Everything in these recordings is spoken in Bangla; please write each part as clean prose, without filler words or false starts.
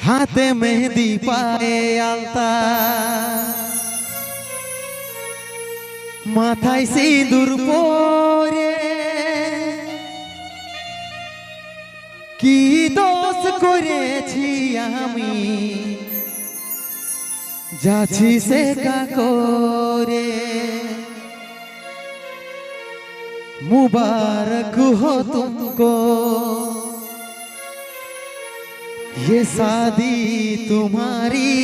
হাতে মেহেদি পায়ে আলতা, মাথায় সিঁদুর পরে, কি দোষ করেছি আমি, যাচ্ছি সে কা করে। मुबारक हो तुमको ये शादी तुम्हारी,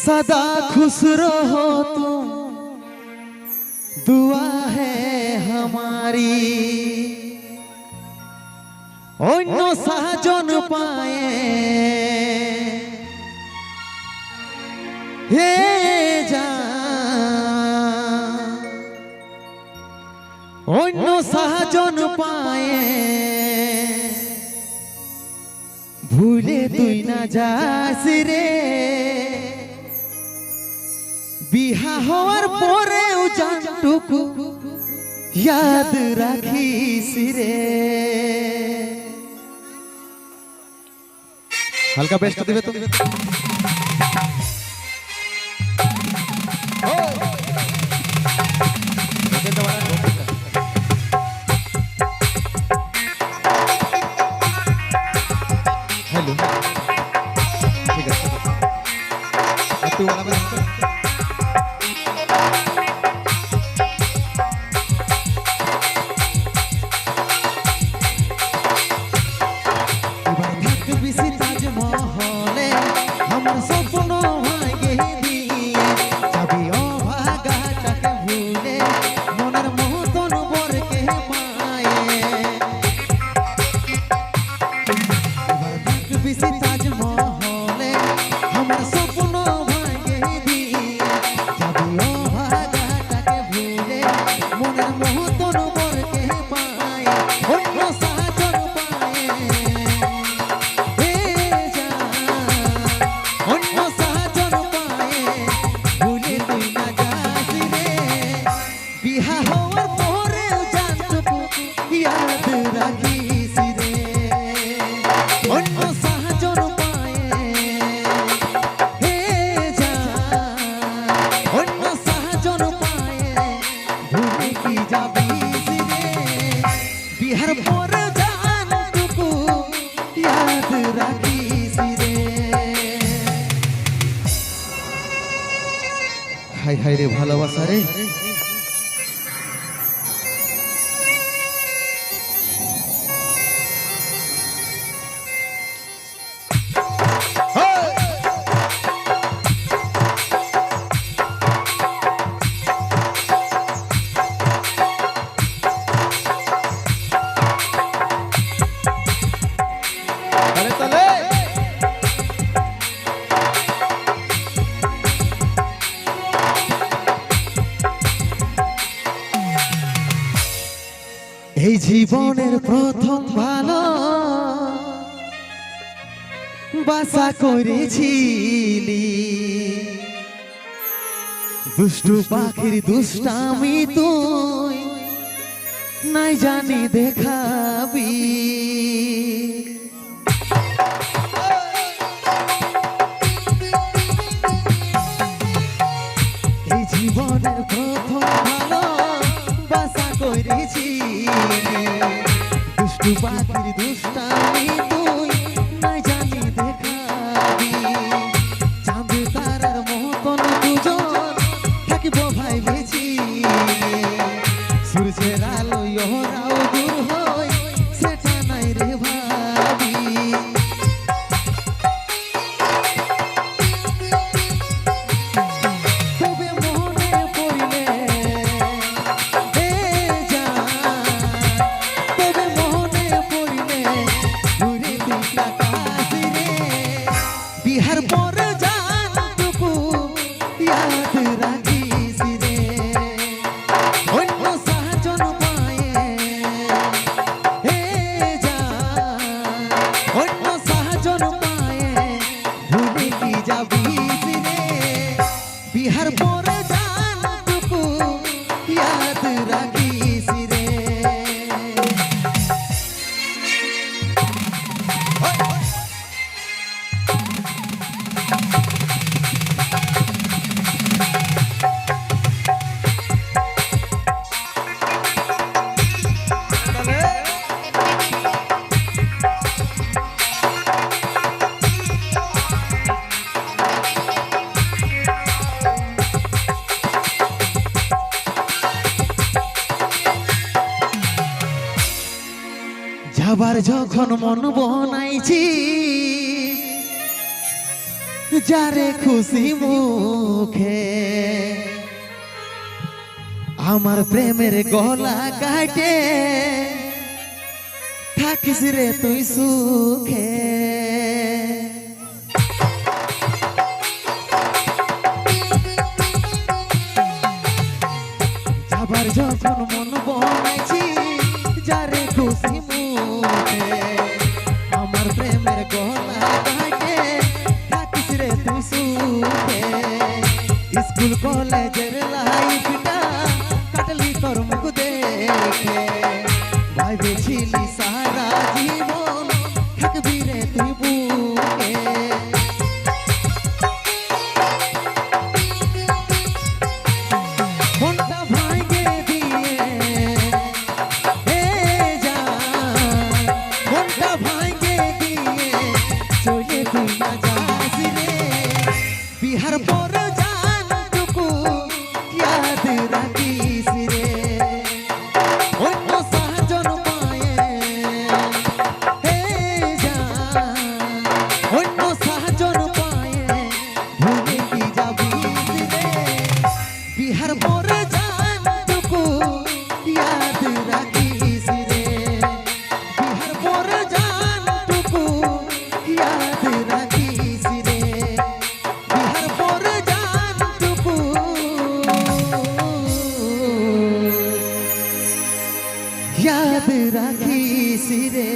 सदा खुश रहो तुम, दुआ है हमारी। অন্য সাজন পায়ে হে যা, অন্য সাজন পায়ে ভুলে তুই না যাস রে। বিহা হওয়ার পরেও জানটুকু ইয়াদ রাখিস রে। হালকা বেস্ট দিবে তো। हेलो ठीक है तू वाला बना এবার থাকবি সে তাজমহলে আমার স্বপ্ন ভাঙে দিয়ে যাবি অভাগাটাকে ভুলে মনের মতন বরকে পায়ে। এবার থাকবি সে তাজমহলে আমার স্বপ্ন ভাঙে দিয়ে যাবি অভাগাটাকে ভুলে মনের মতন বরকে পায়ে। অন্য সাজন পায়ে অন্য সাজন পায়ে ভুলে তুই না যাস রে। বিহা হওয়ার পরেও জানটুকু ইয়াদ রাখিস রে। অন্য সাজন পায়ে হে যা, অন্য সাজন পায়ে ভুলে কি যাবিস রে। বিহার পরে জানটুকু ইয়াদ রাখিস রে। হাই হাই রে ভালোবাসা রে। তালে তালে এই জীবনের প্রথম ভালো বাসা করেছিলি, দুষ্টু পাখির দুষ্টামি তুই নাই জানি দেখাবি। এই জীবনের প্রথম ভালো বাসা করেছি, দুষ্টু পাখির দুষ্টামি তুই নাই জানি দেখাবি। চাঁদ তারার মতন দুজন থাকিব ভাই বেছি, সূর্যের আলোয় ওরাও দূর হয় সেটা নাই রে ভাবি। তবে মনে পড়িলে হে যা, তবে মনে পড়িলে ঘুরে দিতা যাবার যখন মন বনাইছি যারে খুশি মুখে আমার প্রেমের গলা কাটে থাকিস রে তুই সুখে যাবার যখন মন বনাইছি যারে খুশি মুখে আমার প্রেমের গলা কাটে থাকিস রে তুই সুখে স্কুল কলেজের লাইফটা কাটলি তোর মুখ দেখে ভাবেছিলি সারা জীবন থাকবি রে তুই বুকে মনটা ভাঙে দিয়ে মনটা ভাঙে দিয়ে চলে তুই না যাস রে বিহার পর জানটুকু ইয়াদ রাখিস রে অন্য সাজন পায়ে অন্য সাজন পায়ে ভুলে কি যাবি রে বিহার পর জানটুকু ইয়াদ রাখিস রে বিহার পর জানটুকু ইয়াদ রাখিস রে বিহার পর জানটুকু याद राखी सिरे